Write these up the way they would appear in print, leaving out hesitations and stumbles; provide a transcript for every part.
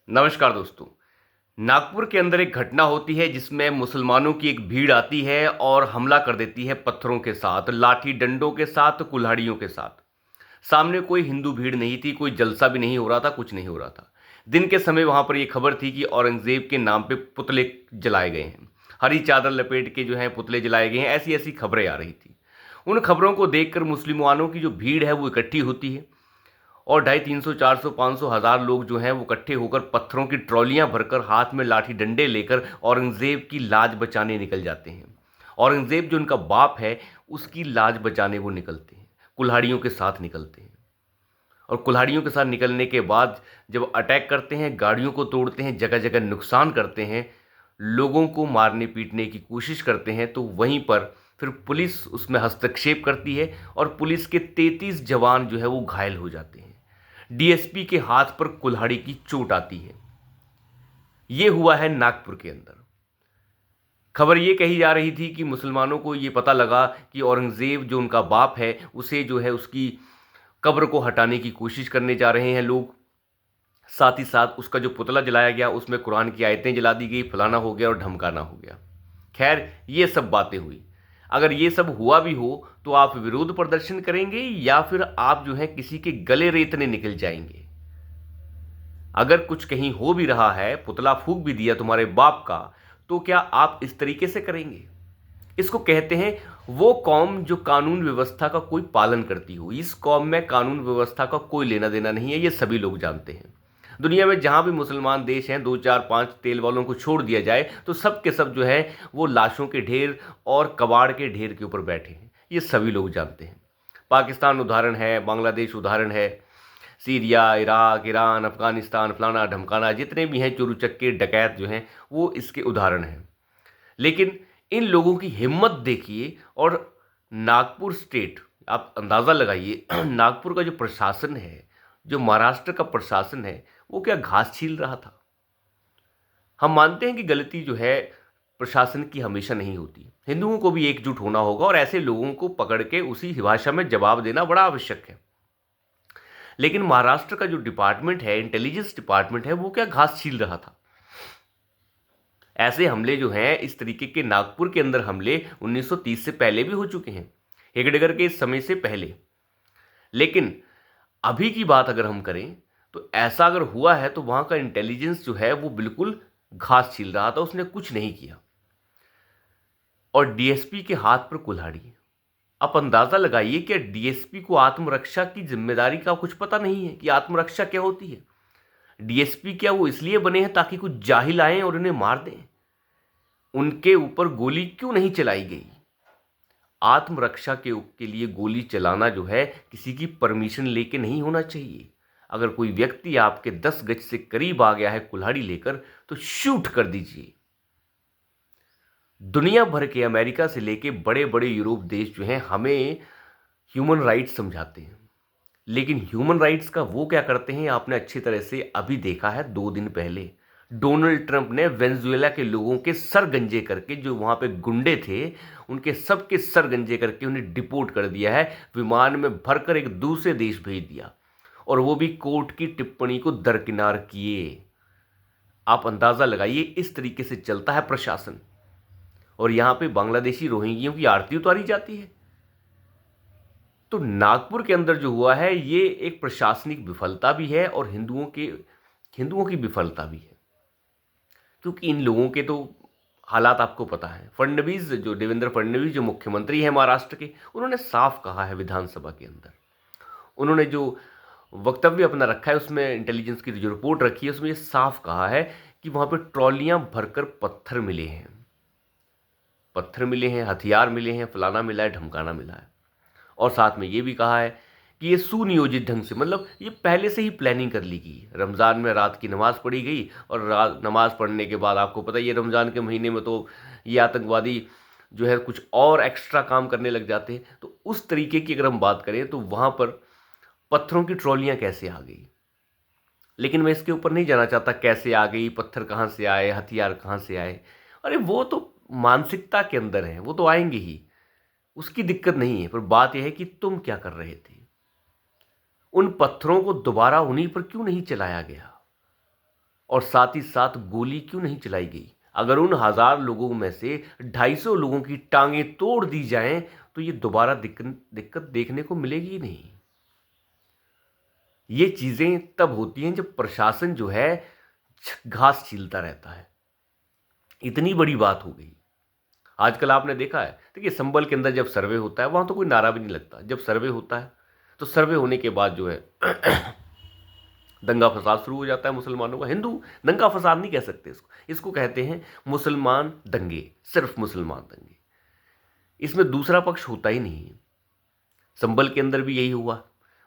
नमस्कार दोस्तों। नागपुर के अंदर एक घटना होती है जिसमें मुसलमानों की एक भीड़ आती है और हमला कर देती है पत्थरों के साथ, लाठी डंडों के साथ, कुल्हाड़ियों के साथ। सामने कोई हिंदू भीड़ नहीं थी, कोई जलसा भी नहीं हो रहा था, कुछ नहीं हो रहा था। दिन के समय वहां पर यह खबर थी कि औरंगजेब के नाम पे पुतले जलाए गए हैं। हरी चादर लपेट के जो है पुतले जलाए गए हैं, ऐसी ऐसी खबरें आ रही थी। उन खबरों को देखकर मुसलमानों की जो भीड़ है वो इकट्ठी होती है और 250, 300, 400, 500, 1000 लोग जो हैं वो इकट्ठे होकर पत्थरों की ट्रॉलियां भरकर हाथ में लाठी डंडे लेकर औरंगजेब की लाज बचाने निकल जाते हैं। औरंगजेब जो उनका बाप है उसकी लाज बचाने वो निकलते हैं, कुल्हाड़ियों के साथ निकलते हैं। और कुल्हाड़ियों के साथ निकलने के बाद जब अटैक करते हैं, गाड़ियों को तोड़ते हैं, जगह जगह नुकसान करते हैं, लोगों को मारने पीटने की कोशिश करते हैं, तो वहीं पर फिर पुलिस उसमें हस्तक्षेप करती है और पुलिस के 33 जवान जो है वो घायल हो जाते हैं। डीएसपी के हाथ पर कुल्हाड़ी की चोट आती है। यह हुआ है नागपुर के अंदर। खबर ये कही जा रही थी कि मुसलमानों को ये पता लगा कि औरंगजेब जो उनका बाप है उसे जो है उसकी कब्र को हटाने की कोशिश करने जा रहे हैं लोग। साथ ही साथ उसका जो पुतला जलाया गया उसमें कुरान की आयतें जला दी गई, फलाना हो गया और ढमकाना हो गया। खैर, ये सब बातें हुई। अगर ये सब हुआ भी हो तो आप विरोध प्रदर्शन करेंगे या फिर आप जो है किसी के गले रेतने निकल जाएंगे? अगर कुछ कहीं हो भी रहा है, पुतला फूंक भी दिया तुम्हारे बाप का, तो क्या आप इस तरीके से करेंगे? इसको कहते हैं वो कौम जो कानून व्यवस्था का कोई पालन करती हो। इस कौम में कानून व्यवस्था का कोई लेना देना नहीं है, ये सभी लोग जानते हैं। दुनिया में जहां भी मुसलमान देश हैं, दो चार पांच तेल वालों को छोड़ दिया जाए तो सब के सब जो है वो लाशों के ढेर और कबाड़ के ढेर के ऊपर बैठे हैं, ये सभी लोग जानते हैं। पाकिस्तान उदाहरण है, बांग्लादेश उदाहरण है, सीरिया, इराक, ईरान, अफगानिस्तान, फलाना ढमकाना, जितने भी हैं चोरू चक्के डकैत जो हैं वो इसके उदाहरण हैं। लेकिन इन लोगों की हिम्मत देखिए। और नागपुर स्टेट, आप अंदाज़ा लगाइए नागपुर का जो प्रशासन है, जो महाराष्ट्र का प्रशासन है, वो क्या घास छील रहा था? हम मानते हैं कि गलती जो है प्रशासन की हमेशा नहीं होती। हिंदुओं को भी एकजुट होना होगा और ऐसे लोगों को पकड़ के उसी भाषा में जवाब देना बड़ा आवश्यक है। लेकिन महाराष्ट्र का जो डिपार्टमेंट है, इंटेलिजेंस डिपार्टमेंट है, वो क्या घास छील रहा था? ऐसे हमले जो हैं, इस तरीके के नागपुर के अंदर हमले 1930 से पहले भी हो चुके हैं, हेगडेकर के समय से पहले। लेकिन अभी की बात अगर हम करें तो ऐसा अगर हुआ है तो वहां का इंटेलिजेंस जो है वो बिल्कुल घास छील रहा था, उसने कुछ नहीं किया। और डीएसपी के हाथ पर कुल्हाड़ी। आप अंदाजा लगाइए कि डीएसपी को आत्मरक्षा की जिम्मेदारी का कुछ पता नहीं है कि आत्मरक्षा क्या होती है। डीएसपी क्या वो इसलिए बने हैं ताकि कुछ जाहिल आए और उन्हें मार दें? उनके ऊपर गोली क्यों नहीं चलाई गई? आत्मरक्षा के लिए गोली चलाना जो है किसी की परमिशन लेके नहीं होना चाहिए। अगर कोई व्यक्ति आपके 10 गज से करीब आ गया है कुल्हाड़ी लेकर तो शूट कर दीजिए। दुनिया भर के अमेरिका से लेके बड़े बड़े यूरोप देश जो हैं हमें ह्यूमन राइट्स समझाते हैं, लेकिन ह्यूमन राइट्स का वो क्या करते हैं आपने अच्छी तरह से अभी देखा है। 2 दिन पहले डोनाल्ड ट्रंप ने वेनेजुएला के लोगों के सर गंजे करके, जो वहां पे गुंडे थे उनके सबके सर गंजे करके उन्हें डिपोर्ट कर दिया है, विमान में भरकर एक दूसरे देश भेज दिया, और वो भी कोर्ट की टिप्पणी को दरकिनार किए। आप अंदाजा लगाइए, इस तरीके से चलता है प्रशासन। और यहां पे बांग्लादेशी रोहिंग्यों की आरती उतारी जाती है। तो नागपुर के अंदर जो हुआ है ये एक प्रशासनिक विफलता भी है और हिंदुओं की विफलता भी है। क्योंकि इन लोगों के तो हालात आपको पता है। फडणवीस, जो देवेंद्र फडणवीस जो मुख्यमंत्री हैं महाराष्ट्र के, उन्होंने साफ कहा है विधानसभा के अंदर, उन्होंने जो वक्तव्य अपना रखा है उसमें, इंटेलिजेंस की जो रिपोर्ट रखी है उसमें ये साफ कहा है कि वहां पर ट्रॉलियां भरकर पत्थर मिले हैं, पत्थर मिले हैं, हथियार मिले हैं, फलाना मिला है, ढमकाना मिला है। और साथ में ये भी कहा है कि ये सुनियोजित ढंग से, मतलब ये पहले से ही प्लानिंग कर ली गई। रमज़ान में रात की नमाज़ पढ़ी गई और रात नमाज़ पढ़ने के बाद आपको पता ही है रमज़ान के महीने में तो ये आतंकवादी जो है कुछ और एक्स्ट्रा काम करने लग जाते हैं। तो उस तरीके की अगर हम बात करें तो वहाँ पर पत्थरों की ट्रॉलियाँ कैसे आ गई? लेकिन मैं इसके ऊपर नहीं जाना चाहता कैसे आ गई, पत्थर कहाँ से आए, हथियार कहाँ से आए। अरे वो तो मानसिकता के अंदर है, वो तो आएंगे ही, उसकी दिक्कत नहीं है। पर बात यह है कि तुम क्या कर रहे थे? उन पत्थरों को दोबारा उन्हीं पर क्यों नहीं चलाया गया? और साथ ही साथ गोली क्यों नहीं चलाई गई? अगर उन 1000 लोगों में से 250 लोगों की टांगें तोड़ दी जाएं तो ये दोबारा दिक्कत देखने को मिलेगी ही नहीं। ये चीजें तब होती हैं जब प्रशासन जो है घास छीलता रहता है। इतनी बड़ी बात हो गई। आजकल आपने देखा है, देखिए संभल के अंदर जब सर्वे होता है वहां तो कोई नारा भी नहीं लगता। जब सर्वे होता है तो सर्वे होने के बाद जो है दंगा फसाद शुरू हो जाता है मुसलमानों का। हिंदू दंगा फसाद नहीं कह सकते इसको कहते हैं मुसलमान दंगे, सिर्फ मुसलमान दंगे। इसमें दूसरा पक्ष होता ही नहीं है। संभल के अंदर भी यही हुआ,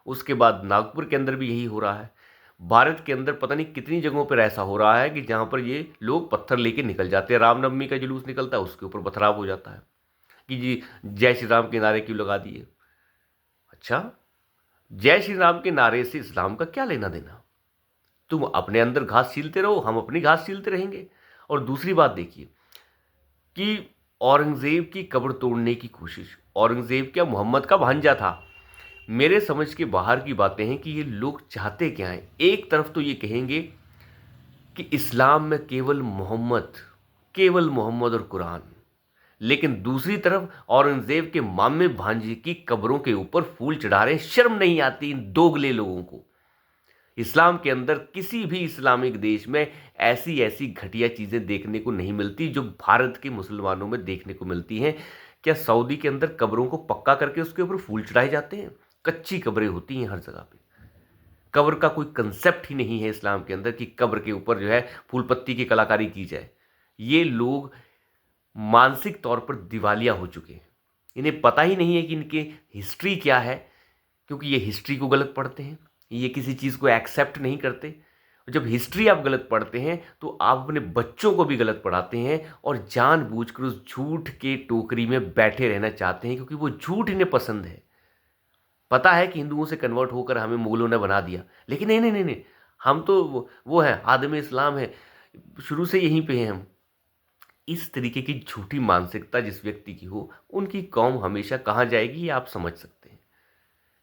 उसके बाद नागपुर के अंदर भी यही हो रहा है। भारत के अंदर पता नहीं कितनी जगहों पर ऐसा हो रहा है कि जहां पर ये लोग पत्थर लेके निकल जाते हैं। रामनवमी का जुलूस निकलता है, उसके ऊपर पथराव हो जाता है कि जी जय श्री राम के नारे क्यों लगा दिए। अच्छा, जय श्री राम के नारे से इस्लाम का क्या लेना देना? तुम अपने अंदर घास छीलते रहो, हम अपनी घास छीलते रहेंगे। और दूसरी बात देखिए कि औरंगजेब की कब्र तोड़ने की कोशिश, औरंगजेब क्या मोहम्मद का भांजा था? मेरे समझ के बाहर की बातें हैं कि ये लोग चाहते क्या हैं। एक तरफ तो ये कहेंगे कि इस्लाम में केवल मोहम्मद और कुरान, लेकिन दूसरी तरफ औरंगजेब के मामे भांजे की कब्रों के ऊपर फूल चढ़ा रहे हैं। शर्म नहीं आती इन दोगले लोगों को? इस्लाम के अंदर किसी भी इस्लामिक देश में ऐसी ऐसी घटिया चीजें देखने को नहीं मिलती जो भारत के मुसलमानों में देखने को मिलती हैं। क्या सऊदी के अंदर कब्रों को पक्का करके उसके ऊपर फूल चढ़ाए जाते हैं? कच्ची कब्रें होती हैं हर जगह पे। कब्र का कोई कंसेप्ट ही नहीं है इस्लाम के अंदर कि कब्र के ऊपर जो है फूल पत्ती की कलाकारी की जाए। ये लोग मानसिक तौर पर दिवालिया हो चुके हैं। इन्हें पता ही नहीं है कि इनके हिस्ट्री क्या है, क्योंकि ये हिस्ट्री को गलत पढ़ते हैं, ये किसी चीज़ को एक्सेप्ट नहीं करते। जब हिस्ट्री आप गलत पढ़ते हैं तो आप अपने बच्चों को भी गलत पढ़ाते हैं और जानबूझकर उस झूठ के टोकरी में बैठे रहना चाहते हैं, क्योंकि वो झूठ इन्हें पसंद है। पता है कि हिंदुओं से कन्वर्ट होकर हमें मुगलों ने बना दिया, लेकिन नहीं नहीं नहीं नहीं, हम तो वो हैं, आदम इस्लाम है, शुरू से यहीं पे हैं हम। इस तरीके की झूठी मानसिकता जिस व्यक्ति की हो, उनकी कौम हमेशा कहाँ जाएगी ये आप समझ सकते हैं।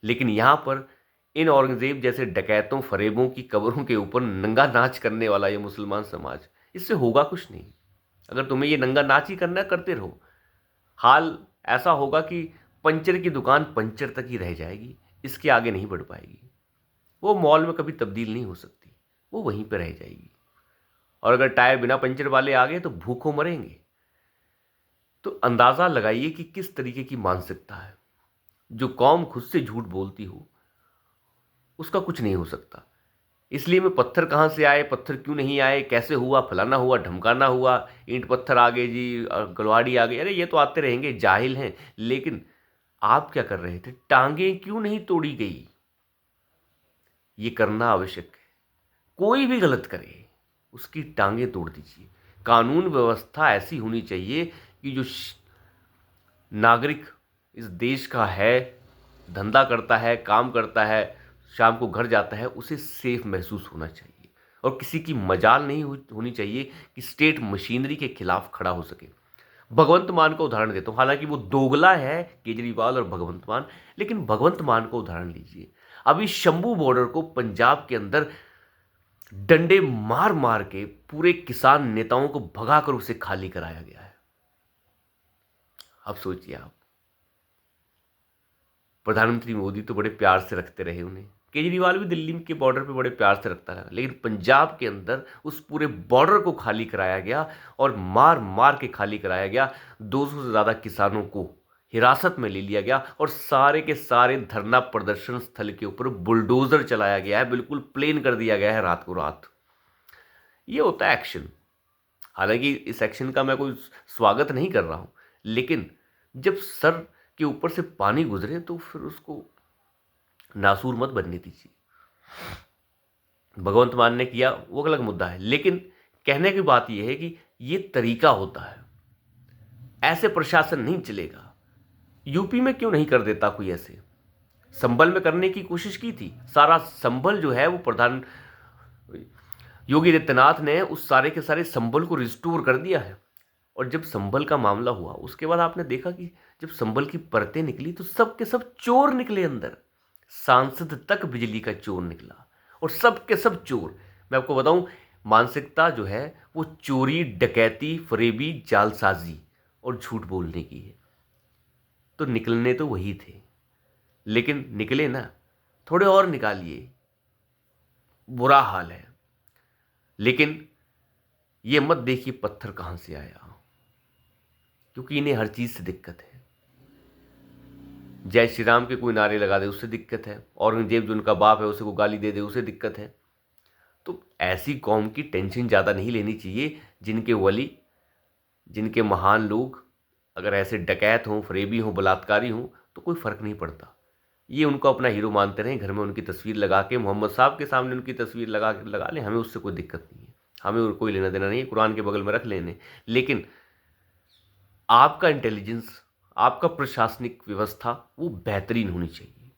लेकिन यहाँ पर इन औरंगजेब जैसे डकैतों फरेबों की कब्रों के ऊपर नंगा नाच करने वाला ये मुसलमान समाज, इससे होगा कुछ नहीं। अगर तुम्हें ये नंगा नाच ही करना है, करते रहो। हाल ऐसा होगा कि पंचर की दुकान पंचर तक ही रह जाएगी, इसके आगे नहीं बढ़ पाएगी। वो मॉल में कभी तब्दील नहीं हो सकती, वो वहीं पर रह जाएगी। और अगर टायर बिना पंचर वाले आ गए तो भूखों मरेंगे। तो अंदाज़ा लगाइए कि किस तरीके की मानसिकता है। जो कौम खुद से झूठ बोलती हो उसका कुछ नहीं हो सकता। इसलिए मैं पत्थर कहाँ से आए, पत्थर क्यों नहीं आए, कैसे हुआ, फलाना हुआ, ढमकाना हुआ, ईंट पत्थर आ गए जी, गलवाड़ी आ गई, अरे ये तो आते रहेंगे, जाहिल हैं। लेकिन आप क्या कर रहे थे? टांगें क्यों नहीं तोड़ी गई? ये करना आवश्यक है। कोई भी गलत करे उसकी टांगें तोड़ दीजिए। कानून व्यवस्था ऐसी होनी चाहिए कि जो नागरिक इस देश का है, धंधा करता है, काम करता है, शाम को घर जाता है, उसे सेफ महसूस होना चाहिए। और किसी की मजाल नहीं होनी चाहिए कि स्टेट मशीनरी के खिलाफ खड़ा हो सके। भगवंत मान का उदाहरण देता हूँ, हालांकि वो दोगला है केजरीवाल और भगवंत मान, लेकिन भगवंत मान का उदाहरण लीजिए। अभी शंभू बॉर्डर को पंजाब के अंदर डंडे मार मार के पूरे किसान नेताओं को भगाकर उसे खाली कराया गया है। अब सोचिए आप, प्रधानमंत्री मोदी तो बड़े प्यार से रखते रहे उन्हें, केजरीवाल भी दिल्ली के बॉर्डर पे बड़े प्यार से रखता रहा, लेकिन पंजाब के अंदर उस पूरे बॉर्डर को खाली कराया गया और मार मार के खाली कराया गया। 200 से ज़्यादा किसानों को हिरासत में ले लिया गया और सारे के सारे धरना प्रदर्शन स्थल के ऊपर बुलडोजर चलाया गया है, बिल्कुल प्लेन कर दिया गया है रात को रात। ये होता है एक्शन। हालांकि इस एक्शन का मैं कोई स्वागत नहीं कर रहा हूं, लेकिन जब सर के ऊपर से पानी गुजरे तो फिर उसको नासूर मत बनने दीजिए। भगवंत मान ने किया वो अलग मुद्दा है, लेकिन कहने की बात यह है कि ये तरीका होता है, ऐसे प्रशासन नहीं चलेगा। यूपी में क्यों नहीं कर देता कोई ऐसे? संभल में करने की कोशिश की थी, सारा संभल जो है वो प्रधान योगी आदित्यनाथ ने उस सारे के सारे संभल को रिस्टोर कर दिया है। और जब संभल का मामला हुआ उसके बाद आपने देखा कि जब संभल की परतें निकली तो सब के सब चोर निकले अंदर। सांसद तक बिजली का चोर निकला और सब के सब चोर। मैं आपको बताऊं, मानसिकता जो है वो चोरी, डकैती, फरेबी, जालसाजी और झूठ बोलने की है। तो निकलने तो वही थे, लेकिन निकले ना, थोड़े और निकालिए, बुरा हाल है। लेकिन ये मत देखिए पत्थर कहां से आया, क्योंकि इन्हें हर चीज से दिक्कत है। जय श्री राम के कोई नारे लगा दे उससे दिक्कत है, औरंगजेब जो उनका बाप है उसे को गाली दे दे उसे दिक्कत है। तो ऐसी कौम की टेंशन ज़्यादा नहीं लेनी चाहिए, जिनके वली, जिनके महान लोग अगर ऐसे डकैत हों, फरेबी हों, बलात्कारी हों, तो कोई फ़र्क नहीं पड़ता। ये उनको अपना हीरो मानते रहें, घर में उनकी तस्वीर लगा के, मोहम्मद साहब के सामने उनकी तस्वीर लगा लें, हमें उससे कोई दिक्कत नहीं है, हमें और कोई लेना देना नहीं है, कुरान के बगल में रख लेने। लेकिन आपका इंटेलिजेंस, आपका प्रशासनिक व्यवस्था वो बेहतरीन होनी चाहिए।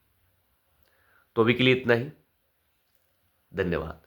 तो अभी के लिए इतना ही। धन्यवाद।